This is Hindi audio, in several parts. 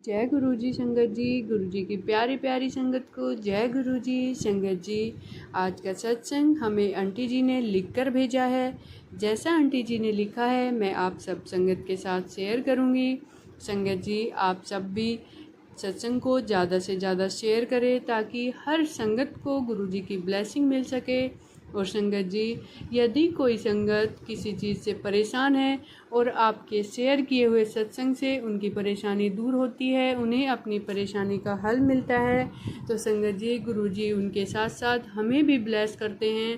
जय गुरु जी संगत जी। गुरु जी की प्यारी प्यारी संगत को जय गुरु जी संगत जी। आज का सत्संग हमें आंटी जी ने लिख कर भेजा है। जैसा आंटी जी ने लिखा है मैं आप सब संगत के साथ शेयर करूंगी। संगत जी आप सब भी सत्संग को ज़्यादा से ज़्यादा शेयर करें ताकि हर संगत को गुरु जी की ब्लेसिंग मिल सके। और संगत जी यदि कोई संगत किसी चीज़ से परेशान है और आपके शेयर किए हुए सत्संग से उनकी परेशानी दूर होती है, उन्हें अपनी परेशानी का हल मिलता है, तो संगत जी गुरु जी उनके साथ साथ हमें भी ब्लेस करते हैं।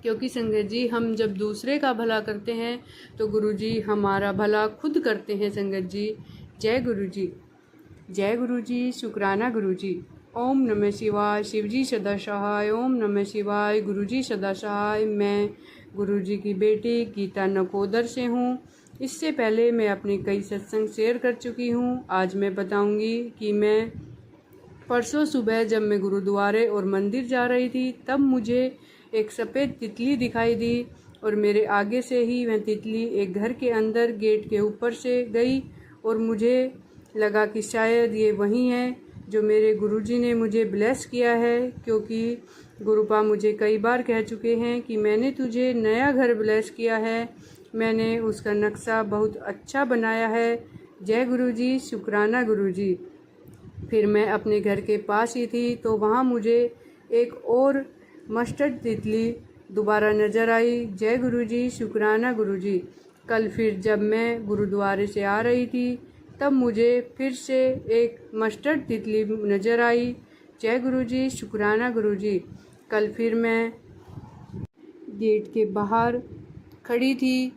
क्योंकि संगत जी हम जब दूसरे का भला करते हैं तो गुरु जी हमारा भला खुद करते हैं। संगत जी जय गुरु जी। जय गुरु जी। शुक्राना गुरु जी। ओम नमः शिवाय। शिव जी सदा सहाय। ओम नमः शिवाय। गुरु जी सदा सहाय। मैं गुरु जी की बेटी गीता नकोदर से हूँ। इससे पहले मैं अपने कई सत्संग शेयर कर चुकी हूँ। आज मैं बताऊँगी कि मैं परसों सुबह जब मैं गुरुद्वारे और मंदिर जा रही थी तब मुझे एक सफ़ेद तितली दिखाई दी और मेरे आगे से ही वह तितली एक घर के अंदर गेट के ऊपर से गई और मुझे लगा कि शायद ये वही है जो मेरे गुरुजी ने मुझे ब्लेस किया है। क्योंकि गुरुपा मुझे कई बार कह चुके हैं कि मैंने तुझे नया घर ब्लेस किया है, मैंने उसका नक्शा बहुत अच्छा बनाया है। जय गुरुजी। शुक्राना गुरुजी। फिर मैं अपने घर के पास ही थी तो वहाँ मुझे एक और मस्टर्ड तितली दोबारा नज़र आई। जय गुरुजी। शुक्राना गुरुजी। कल फिर जब मैं गुरुद्वारे से आ रही थी तब मुझे फिर से एक मस्टर्ड तितली नज़र आई। जय गुरुजी। शुक्राना गुरुजी। कल फिर मैं गेट के बाहर खड़ी थी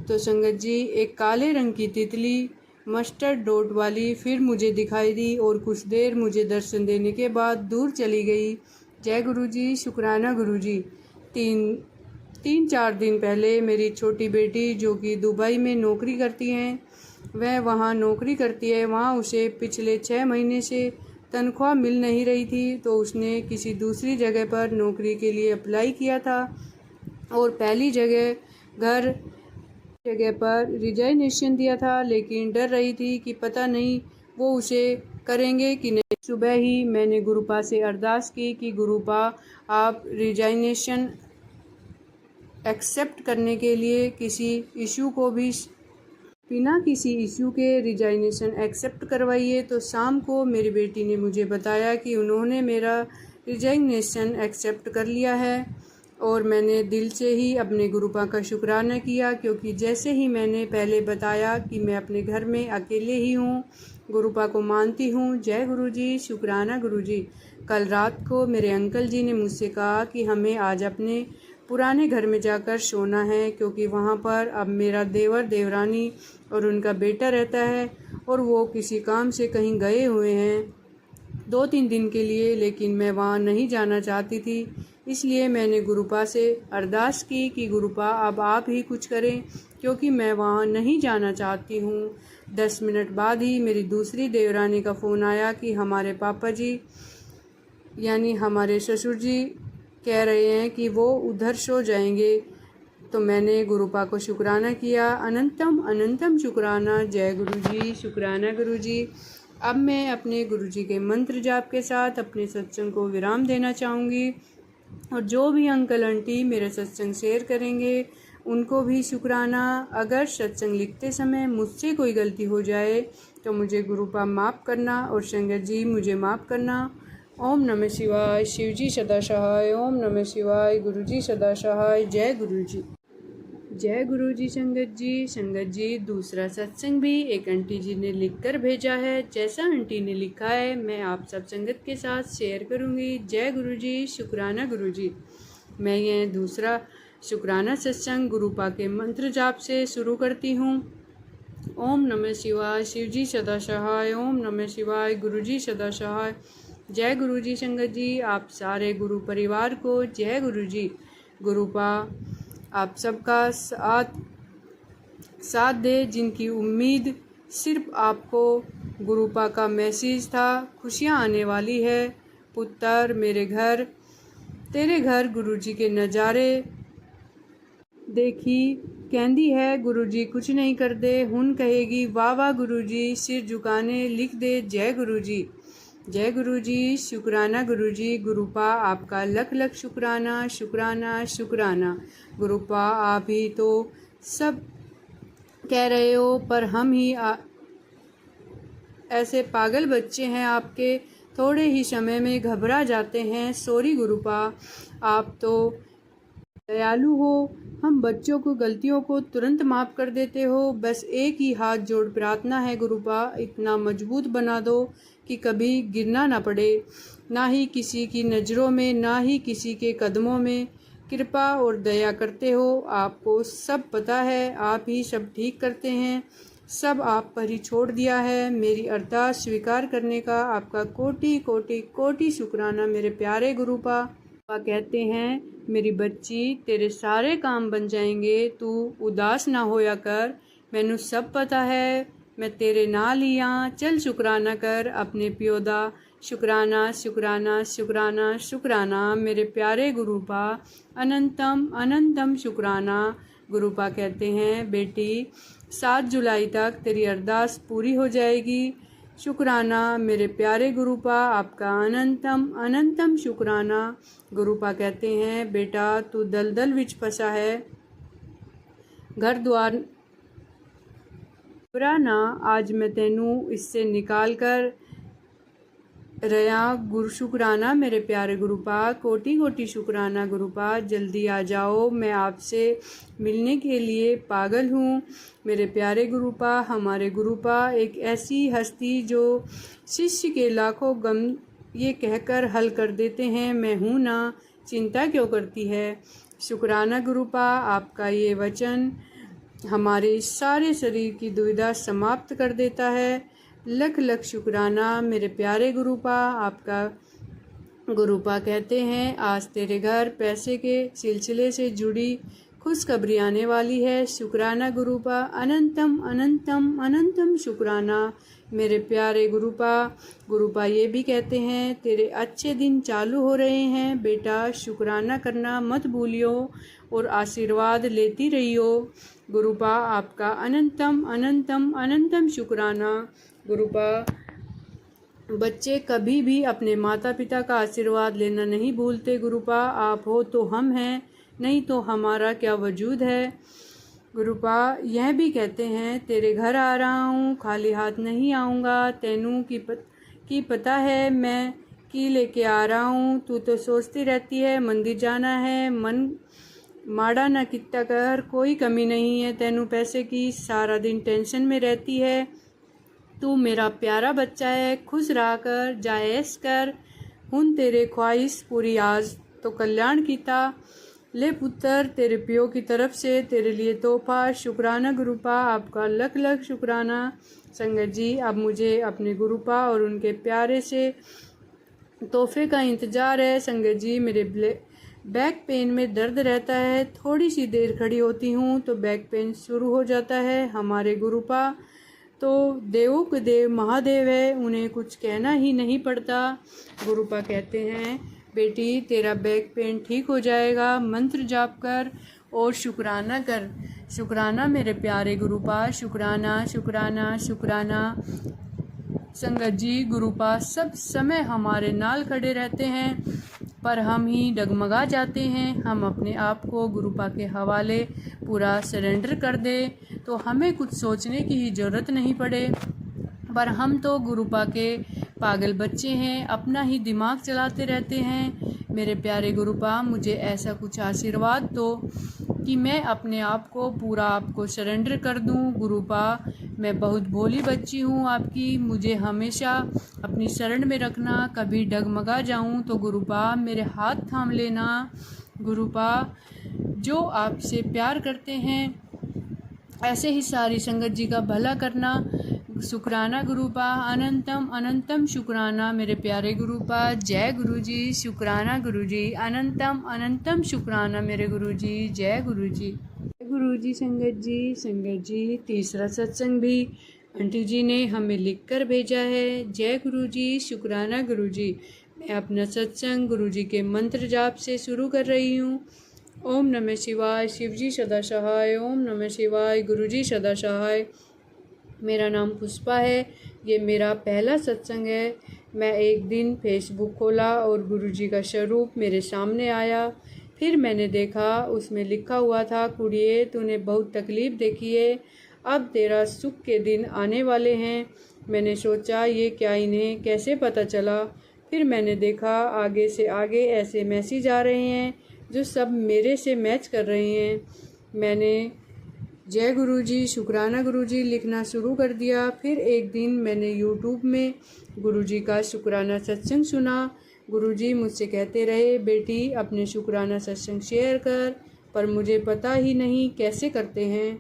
तो संगत जी एक काले रंग की तितली मस्टर्ड डॉट वाली फिर मुझे दिखाई दी और कुछ देर मुझे दर्शन देने के बाद दूर चली गई। जय गुरुजी। शुक्राना गुरुजी। तीन चार दिन पहले मेरी छोटी बेटी जो कि दुबई में नौकरी करती हैं, वह वहाँ नौकरी करती है, वहाँ उसे पिछले 6 महीने से तनख्वाह मिल नहीं रही थी तो उसने किसी दूसरी जगह पर नौकरी के लिए अप्लाई किया था और पहली जगह पर रिजाइनेशन दिया था, लेकिन डर रही थी कि पता नहीं वो उसे करेंगे कि नहीं। सुबह ही मैंने गुरुपा से अरदास की कि गुरुपा आप रिजाइनेशन एक्सेप्ट करने के लिए किसी इशू को भी बिना किसी इशू के रिजाइनेशन एक्सेप्ट करवाइए। तो शाम को मेरी बेटी ने मुझे बताया कि उन्होंने मेरा रिजाइनेशन एक्सेप्ट कर लिया है और मैंने दिल से ही अपने गुरुपा का शुक्राना किया। क्योंकि जैसे ही मैंने पहले बताया कि मैं अपने घर में अकेले ही हूँ, गुरुपा को मानती हूँ। जय गुरुजी। शुक्राना गुरुजी। कल रात को मेरे अंकल जी ने मुझसे कहा कि हमें आज अपने पुराने घर में जाकर सोना है क्योंकि वहाँ पर अब मेरा देवर देवरानी और उनका बेटा रहता है और वो किसी काम से कहीं गए हुए हैं 2-3 दिन के लिए, लेकिन मैं वहाँ नहीं जाना चाहती थी। इसलिए मैंने गुरुपा से अरदास की कि गुरुपा अब आप ही कुछ करें क्योंकि मैं वहाँ नहीं जाना चाहती हूँ। 10 मिनट बाद ही मेरी दूसरी देवरानी का फ़ोन आया कि हमारे पापा जी यानी हमारे ससुर जी कह रहे हैं कि वो उधर सो जाएंगे। तो मैंने गुरुपा को शुक्राना किया। अनंतम अनंतम शुक्राना। जय गुरुजी। शुक्राना गुरुजी। अब मैं अपने गुरुजी के मंत्र जाप के साथ अपने सत्संग को विराम देना चाहूँगी और जो भी अंकल आंटी मेरे सत्संग शेयर करेंगे उनको भी शुक्राना। अगर सत्संग लिखते समय मुझसे कोई गलती हो जाए तो मुझे गुरुपा माफ़ करना और संगत जी मुझे माफ़ करना। ओम नमः शिवाय। शिव जी सदा सहाय। ओम नमः शिवाय। गुरु जी सदा सहाय। जय गुरु जी। जय गुरु जी संगत जी। संगत जी दूसरा सत्संग भी एक आंटी जी ने लिख कर भेजा है। जैसा आंटी ने लिखा है मैं आप सब संगत के साथ शेयर करूंगी। जय गुरु जी। शुक्राना गुरु जी। मैं यह दूसरा शुक्राना सत्संग गुरुपा के मंत्र जाप से शुरू करती हूँ। ओम नमः शिवाय। शिव जी सदा सहाय। ओम नमः शिवाय। गुरु जी सदा सहाय। जय गुरु जी संगत जी। आप सारे गुरु परिवार को जय गुरु जी। गुरुपा आप सबका साथ दे जिनकी उम्मीद सिर्फ आपको गुरुपा का मैसेज था। खुशियाँ आने वाली है पुत्र मेरे घर तेरे घर गुरुजी के नज़ारे देखी कहती है गुरुजी कुछ नहीं करते, हुन कहेगी वाह वाह गुरुजी, सिर झुकाने लिख दे जय गुरुजी। जय गुरुजी, शुक्राना गुरुजी। गुरुपा आपका लख लख शुक्राना, शुक्राना शुक्राना। गुरुपा आप ही तो सब कह रहे हो, पर हम ही ऐसे पागल बच्चे हैं आपके, थोड़े ही समय में घबरा जाते हैं। सॉरी गुरुपा, आप तो दयालु हो, हम बच्चों को गलतियों को तुरंत माफ़ कर देते हो। बस एक ही हाथ जोड़ प्रार्थना है गुरुपा, इतना मजबूत बना दो कि कभी गिरना ना पड़े, ना ही किसी की नज़रों में, ना ही किसी के कदमों में। कृपा और दया करते हो, आपको सब पता है, आप ही सब ठीक करते हैं, सब आप पर ही छोड़ दिया है। मेरी अरदास स्वीकार करने का आपका कोटि कोटि कोटि शुक्राना मेरे प्यारे गुरुपा। पापा कहते हैं मेरी बच्ची तेरे सारे काम बन जाएंगे, तू उदास ना होया कर, मैनू सब पता है, मैं तेरे नाल ही हाँ, चल शुक्राना कर अपने प्यो दा। शुक्राना शुक्राना शुक्राना शुक्राना मेरे प्यारे गुरुपा, अनंतम अनंतम शुक्राना। गुरुपा कहते हैं बेटी 7 जुलाई तक तेरी अरदास पूरी हो जाएगी। शुक्राना मेरे प्यारे गुरुपा, आपका अनंतम अनंतम शुक्राना। गुरुपा कहते हैं बेटा तू दलदल विच फंसा है, घर द्वार ना, आज मैं तेनू इससे निकाल कर रया। गुरु शुक्राना मेरे प्यारे गुरुपा, कोटि कोटि शुक्राना गुरुपा, जल्दी आ जाओ, मैं आपसे मिलने के लिए पागल हूँ। मेरे प्यारे गुरुपा, हमारे गुरुपा एक ऐसी हस्ती जो शिष्य के लाखों गम ये कहकर हल कर देते हैं, मैं हूँ ना, चिंता क्यों करती है। शुक्राना गुरुपा, आपका ये वचन हमारे सारे शरीर की दुविधा समाप्त कर देता है। लख लख शुक्राना मेरे प्यारे गुरुपा, आपका। गुरुपा कहते हैं आज तेरे घर पैसे के सिलसिले से जुड़ी खुशखबरी आने वाली है। शुक्राना गुरुपा, अनंतम अनंतम अनंतम शुक्राना मेरे प्यारे गुरुपा। गुरुपा ये भी कहते हैं तेरे अच्छे दिन चालू हो रहे हैं बेटा, शुक्राना करना मत भूलियो और आशीर्वाद लेती रहियो। गुरुपा आपका अनंतम अनंतम अनंतम शुक्राना। गुरुपा बच्चे कभी भी अपने माता पिता का आशीर्वाद लेना नहीं भूलते। गुरुपा आप हो तो हम हैं, नहीं तो हमारा क्या वजूद है। गुरुपा यह भी कहते हैं तेरे घर आ रहा हूँ, खाली हाथ नहीं आऊँगा, तेनू की पता है मैं की लेके आ रहा हूँ। तू तो सोचती रहती है मंदिर जाना है, मन माड़ा ना कितना कर, कोई कमी नहीं है तेनू पैसे की, सारा दिन टेंशन में रहती है। तू मेरा प्यारा बच्चा है, खुश रहा कर, जायस कर, हुन तेरे ख्वाहिश पूरी आज तो कल्याण कीता। ले पुत्र तेरे प्यो की तरफ से तेरे लिए तोहफा। शुक्राना गुरुपा, आपका लख लख शुक्राना। संगत जी अब मुझे अपने गुरुपा और उनके प्यारे से तोहफे का इंतज़ार है। संगत जी मेरे बैक पेन में दर्द रहता है, थोड़ी सी देर खड़ी होती हूँ तो बैक पेन शुरू हो जाता है। हमारे गुरुपा तो देवों के देव महादेव है, उन्हें कुछ कहना ही नहीं पड़ता। गुरुपा कहते हैं बेटी तेरा बैक पेन ठीक हो जाएगा, मंत्र जाप कर और शुक्राना कर। शुक्राना मेरे प्यारे गुरुपा, शुक्राना शुक्राना शुक्राना। संगत जी गुरुपा सब समय हमारे नाल खड़े रहते हैं, पर हम ही डगमगा जाते हैं। हम अपने आप को गुरुपा के हवाले पूरा सरेंडर कर दें तो हमें कुछ सोचने की ही ज़रूरत नहीं पड़े, पर हम तो गुरुपा के पागल बच्चे हैं, अपना ही दिमाग चलाते रहते हैं। मेरे प्यारे गुरुपा मुझे ऐसा कुछ आशीर्वाद दो कि मैं अपने आप को पूरा आपको सरेंडर कर दूं। गुरुपा मैं बहुत भोली बच्ची हूँ आपकी, मुझे हमेशा अपनी शरण में रखना, कभी डगमगा जाऊँ तो गुरुपा मेरे हाथ थाम लेना। गुरुपा जो आपसे प्यार करते हैं ऐसे ही सारी संगत जी का भला करना। शुक्राना गुरुपा, अनंतम अनंतम शुक्राना मेरे प्यारे गुरुपा। जय गुरुजी, शुक्राना गुरुजी, अनंतम अनंतम शुक्राना मेरे गुरुजी। जय गुरुजी, जय गुरुजी। संगत जी तीसरा सत्संग भी आंटी जी ने हमें लिखकर भेजा है। जय गुरुजी, शुक्राना गुरुजी। मैं अपना सत्संग गुरुजी के मंत्र जाप से शुरू कर रही हूँ। ओम नमः शिवाय। शिवजी सदा सहाय। ओम नमः शिवाय। गुरुजी सदा सहाय। मेरा नाम पुष्पा है। ये मेरा पहला सत्संग है। मैं एक दिन फेसबुक खोला और गुरुजी का स्वरूप मेरे सामने आया। फिर मैंने देखा उसमें लिखा हुआ था, कुड़िए तूने बहुत तकलीफ़ देखी है, अब तेरा सुख के दिन आने वाले हैं। मैंने सोचा ये क्या, इन्हें कैसे पता चला। फिर मैंने देखा आगे से आगे ऐसे मैसेज आ रहे हैं जो सब मेरे से मैच कर रहे हैं। मैंने जय गुरुजी, शुक्राना गुरुजी लिखना शुरू कर दिया। फिर एक दिन मैंने यूट्यूब में गुरुजी का शुक्राना सत्संग सुना। गुरुजी मुझसे कहते रहे, बेटी अपने शुक्राना सत्संग शेयर कर, पर मुझे पता ही नहीं कैसे करते हैं,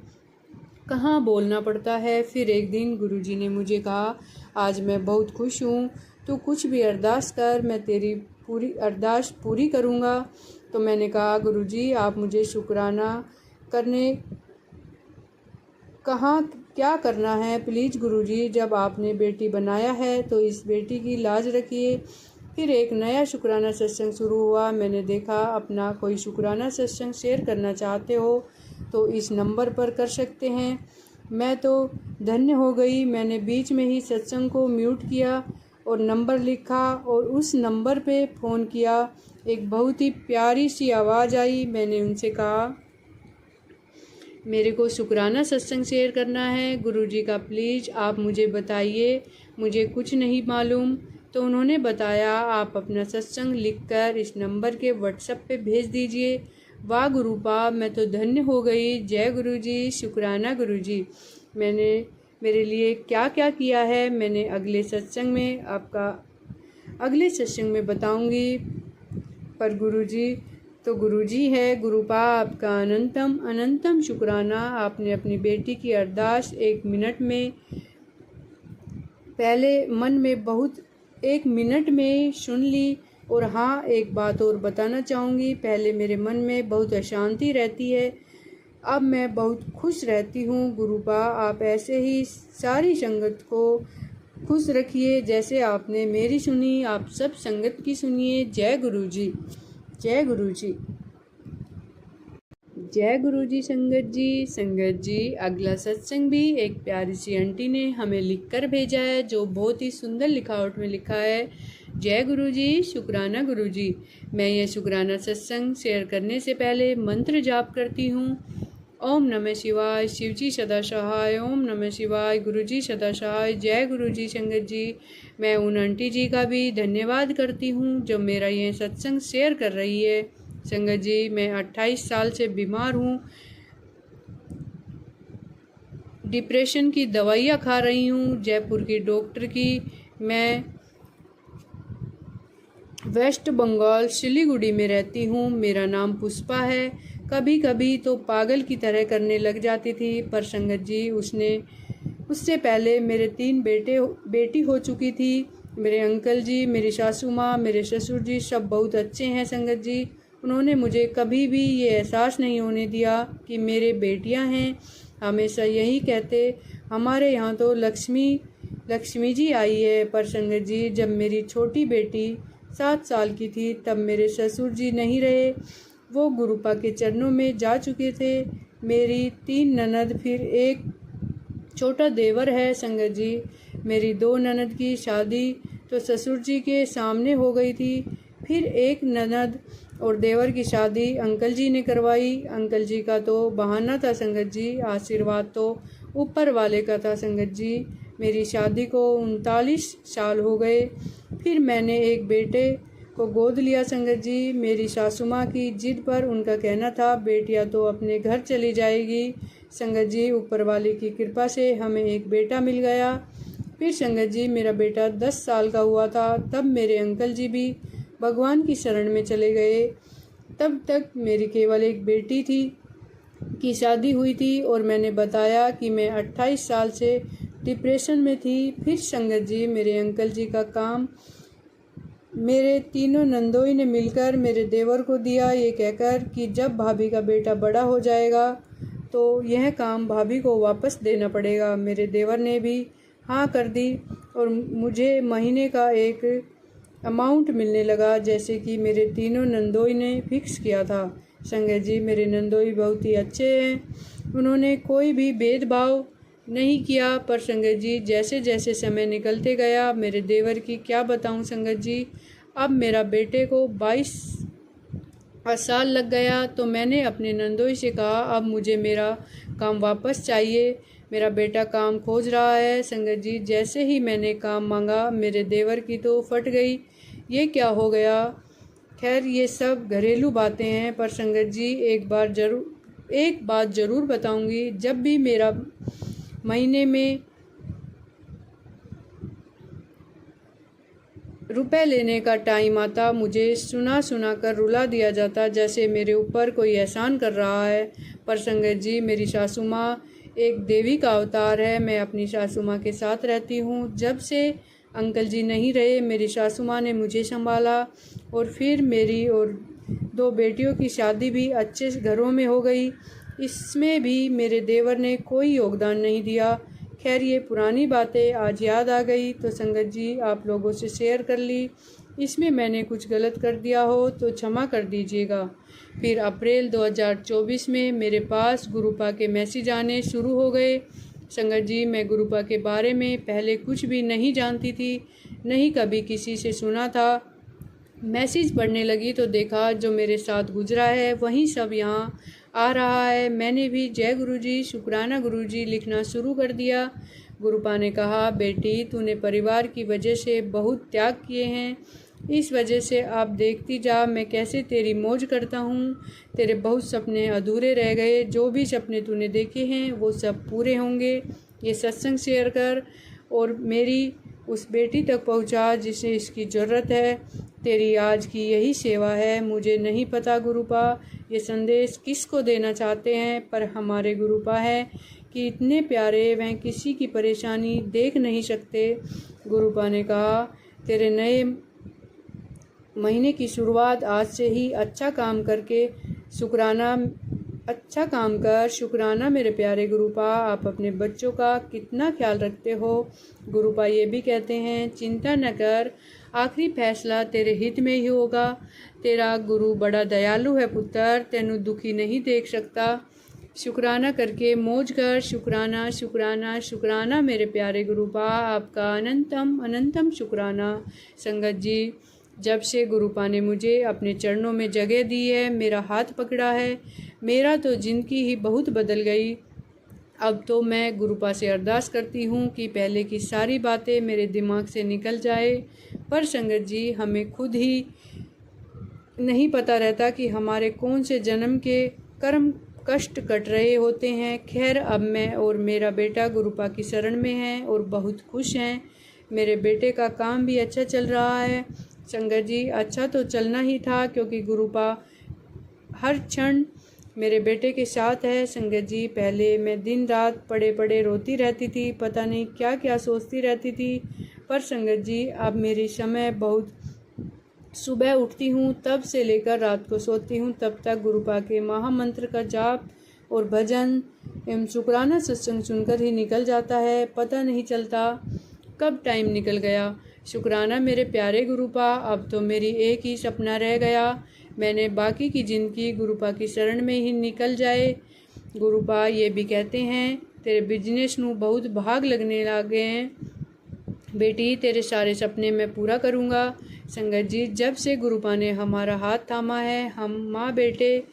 कहाँ बोलना पड़ता है। फिर एक दिन गुरुजी ने मुझे कहा, आज मैं बहुत खुश हूँ, तू कुछ भी अरदास कर, मैं तेरी पूरी अरदास पूरी करूँगा। तो मैंने कहा, गुरुजी आप मुझे शुक्राना करने कहाँ क्या करना है, प्लीज़ गुरुजी, जब आपने बेटी बनाया है तो इस बेटी की लाज रखिए। फिर एक नया शुक्राना सत्संग शुरू हुआ। मैंने देखा अपना कोई शुक्राना सत्संग शेयर करना चाहते हो तो इस नंबर पर कर सकते हैं। मैं तो धन्य हो गई। मैंने बीच में ही सत्संग को म्यूट किया और नंबर लिखा और उस नंबर पे फ़ोन किया। एक बहुत ही प्यारी सी आवाज़ आई। मैंने उनसे कहा, मेरे को शुक्राना सत्संग शेयर करना है गुरुजी का, प्लीज़ आप मुझे बताइए, मुझे कुछ नहीं मालूम। तो उन्होंने बताया, आप अपना सत्संग लिखकर इस नंबर के व्हाट्सएप पे भेज दीजिए। वाह गुरुपा, मैं तो धन्य हो गई। जय गुरुजी, शुक्राना गुरुजी। मैंने मेरे लिए क्या क्या किया है मैंने अगले सत्संग में बताऊंगी। पर गुरुजी है। गुरुपा आपका अनंतम अनंतम शुक्राना। आपने अपनी बेटी की अरदास 1 मिनट में पहले मन में बहुत 1 मिनट में सुन ली। और हाँ, एक बात और बताना चाहूँगी, पहले मेरे मन में बहुत अशांति रहती है, अब मैं बहुत खुश रहती हूँ। गुरुपा आप ऐसे ही सारी संगत को खुश रखिए, जैसे आपने मेरी सुनी, आप सब संगत की सुनिए। जय गुरुजी, जय गुरुजी, जय गुरुजी। संगत जी अगला सत्संग भी एक प्यारी सी आंटी ने हमें लिखकर भेजा है, जो बहुत ही सुंदर लिखावट में लिखा है। जय गुरुजी, शुक्राना गुरुजी। मैं यह शुक्राना सत्संग शेयर करने से पहले मंत्र जाप करती हूँ। ओम नमः शिवाय। शिवजी सदा सहाय। ओम नमः शिवाय। गुरुजी सदा सहाय। जय गुरुजी। संगत जी, मैं उन आंटी जी का भी धन्यवाद करती हूँ जो मेरा यह सत्संग शेयर कर रही है। संगत जी, मैं 28 साल से बीमार हूँ, डिप्रेशन की दवाइयाँ खा रही हूँ, जयपुर की डॉक्टर की। मैं वेस्ट बंगाल सिलीगुड़ी में रहती हूँ। मेरा नाम पुष्पा है। कभी कभी तो पागल की तरह करने लग जाती थी, पर संगत जी उससे पहले मेरे 3 बेटी हो चुकी थी। मेरे अंकल जी, मेरी सासू माँ, मेरे ससुर जी सब बहुत अच्छे हैं। संगत जी, उन्होंने मुझे कभी भी ये एहसास नहीं होने दिया कि मेरे बेटियां हैं। हमेशा यही कहते, हमारे यहाँ तो लक्ष्मी जी आई है। पर संगत जी, जब मेरी छोटी बेटी 7 साल की थी तब मेरे ससुर जी नहीं रहे, वो गुरुपा के चरणों में जा चुके थे। मेरी 3 ननद, फिर एक छोटा देवर है। संगत जी, मेरी 2 ननद की शादी तो ससुर जी के सामने हो गई थी। फिर एक ननद और देवर की शादी अंकल जी ने करवाई। अंकल जी का तो बहाना था संगत जी, आशीर्वाद तो ऊपर वाले का था। संगत जी, मेरी शादी को 39 साल हो गए। फिर मैंने एक बेटे को गोद लिया। संगत जी, मेरी सासू माँ की जिद पर उनका कहना था, बेटियाँ तो अपने घर चली जाएगी। संगत जी, ऊपर वाले की कृपा से हमें एक बेटा मिल गया। फिर संगत जी, मेरा बेटा 10 साल का हुआ था, तब मेरे अंकल जी भी भगवान की शरण में चले गए। तब तक मेरी केवल एक बेटी थी की शादी हुई थी और मैंने बताया कि मैं 28 साल से डिप्रेशन में थी। फिर संगत जी, मेरे अंकल जी का काम मेरे तीनों नंदोई ने मिलकर मेरे देवर को दिया, ये कहकर कि जब भाभी का बेटा बड़ा हो जाएगा तो यह काम भाभी को वापस देना पड़ेगा। मेरे देवर ने भी हाँ कर दी और मुझे महीने का एक अमाउंट मिलने लगा, जैसे कि मेरे तीनों नंदोई ने फिक्स किया था। संगत जी, मेरे नंदोई बहुत ही अच्छे हैं, उन्होंने कोई भी भेदभाव नहीं किया। पर संगत जी, जैसे जैसे समय निकलते गया, मेरे देवर की क्या बताऊं संगत जी, अब मेरा बेटे को 22 साल लग गया। तो मैंने अपने नंदोई से कहा, अब मुझे मेरा काम वापस चाहिए, मेरा बेटा काम खोज रहा है। संगत जी, जैसे ही मैंने काम मांगा, मेरे देवर की तो फट गई, ये क्या हो गया। खैर, ये सब घरेलू बातें हैं। पर संगत जी, एक बात ज़रूर बताऊंगी, जब भी मेरा महीने में रुपए लेने का टाइम आता, मुझे सुना सुना कर रुला दिया जाता, जैसे मेरे ऊपर कोई एहसान कर रहा है। पर संगत जी, मेरी सासू माँ एक देवी का अवतार है। मैं अपनी सासू माँ के साथ रहती हूँ। जब से अंकल जी नहीं रहे, मेरी सासू माँ ने मुझे संभाला, और फिर मेरी और 2 बेटियों की शादी भी अच्छे घरों में हो गई। इसमें भी मेरे देवर ने कोई योगदान नहीं दिया। खैर, ये पुरानी बातें आज याद आ गई तो संगत जी आप लोगों से शेयर कर ली। इसमें मैंने कुछ गलत कर दिया हो तो क्षमा कर दीजिएगा। फिर अप्रैल 2024 में मेरे पास गुरुपा के मैसेज आने शुरू हो गए। संगत जी, मैं गुरुपा के बारे में पहले कुछ भी नहीं जानती थी, नहीं कभी किसी से सुना था। मैसेज पढ़ने लगी तो देखा जो मेरे साथ गुजरा है वहीं सब यहाँ आ रहा है। मैंने भी जय गुरुजी, शुक्राना गुरुजी लिखना शुरू कर दिया। गुरुपा ने कहा, बेटी तूने परिवार की वजह से बहुत त्याग किए हैं, इस वजह से आप देखती जा मैं कैसे तेरी मौज करता हूँ। तेरे बहुत सपने अधूरे रह गए, जो भी सपने तूने देखे हैं वो सब पूरे होंगे। ये सत्संग शेयर कर और मेरी उस बेटी तक पहुँचा जिसे इसकी ज़रूरत है। तेरी आज की यही सेवा है। मुझे नहीं पता गुरुपा ये संदेश किसको देना चाहते हैं, पर हमारे गुरुपा है कि इतने प्यारे, वह किसी की परेशानी देख नहीं सकते। गुरुपा ने कहा, तेरे नए महीने की शुरुआत आज से ही अच्छा काम कर शुक्राना मेरे प्यारे गुरुपा। आप अपने बच्चों का कितना ख्याल रखते हो। गुरुपा ये भी कहते हैं, चिंता न कर, आखिरी फैसला तेरे हित में ही होगा। तेरा गुरु बड़ा दयालु है पुत्र, तेनू दुखी नहीं देख सकता। शुक्राना करके मौज कर। शुक्राना शुक्राना शुक्राना मेरे प्यारे गुरुपा, आपका अनंतम अनंतम शुक्राना। संगत जी, जब से गुरुपा ने मुझे अपने चरणों में जगह दी है, मेरा हाथ पकड़ा है, मेरा तो ज़िंदगी ही बहुत बदल गई। अब तो मैं गुरुपा से अरदास करती हूँ कि पहले की सारी बातें मेरे दिमाग से निकल जाए। पर संगत जी, हमें खुद ही नहीं पता रहता कि हमारे कौन से जन्म के कर्म कष्ट कट रहे होते हैं। खैर, अब मैं और मेरा बेटा गुरुपा की शरण में हैं और बहुत खुश हैं। मेरे बेटे का काम भी अच्छा चल रहा है। संगत जी, अच्छा तो चलना ही था, क्योंकि गुरुपा हर क्षण मेरे बेटे के साथ है। संगत जी, पहले मैं दिन रात पड़े पड़े रोती रहती थी, पता नहीं क्या क्या सोचती रहती थी। पर संगत जी, अब मेरी समय बहुत, सुबह उठती हूँ तब से लेकर रात को सोती हूँ तब तक गुरुपा के महामंत्र का जाप और भजन एवं शुक्राना सत्संग सुनकर ही निकल जाता है। पता नहीं चलता कब टाइम निकल गया। शुक्राना मेरे प्यारे गुरुपा, अब तो मेरी एक ही सपना रह गया, मैंने बाकी की ज़िंदगी गुरुपा की शरण में ही निकल जाए। गुरुपा ये भी कहते हैं, तेरे बिजनेस नू बहुत भाग लगने लगे हैं बेटी, तेरे सारे सपने मैं पूरा करूँगा। संगत जी, जब से गुरुपा ने हमारा हाथ थामा है, हम माँ बेटे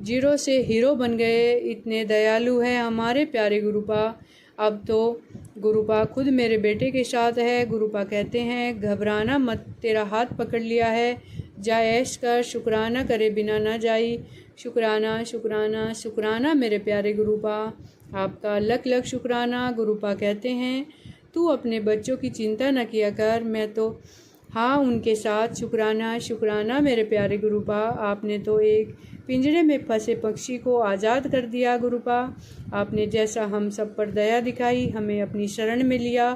0 से हीरो बन गए। इतने दयालु हैं हमारे प्यारे गुरुपा। अब तो गुरुपा खुद मेरे बेटे के साथ है। गुरुपा कहते हैं, घबराना मत, तेरा हाथ पकड़ लिया है, जा ऐश कर, शुक्राना करे बिना ना जाई। शुक्राना शुक्राना शुक्राना मेरे प्यारे गुरुपा, आपका लख लख शुक्राना। गुरुपा कहते हैं, तू अपने बच्चों की चिंता न किया कर, मैं तो हाँ उनके साथ। शुक्राना शुक्राना मेरे प्यारे गुरुपा, आपने तो एक पिंजरे में फंसे पक्षी को आज़ाद कर दिया। गुरुपा, आपने जैसा हम सब पर दया दिखाई, हमें अपनी शरण में लिया,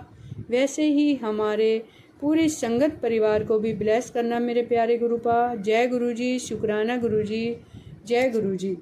वैसे ही हमारे पूरे संगत परिवार को भी ब्लेस करना मेरे प्यारे गुरुपा। जय गुरुजी, शुक्राना गुरुजी, जय गुरुजी।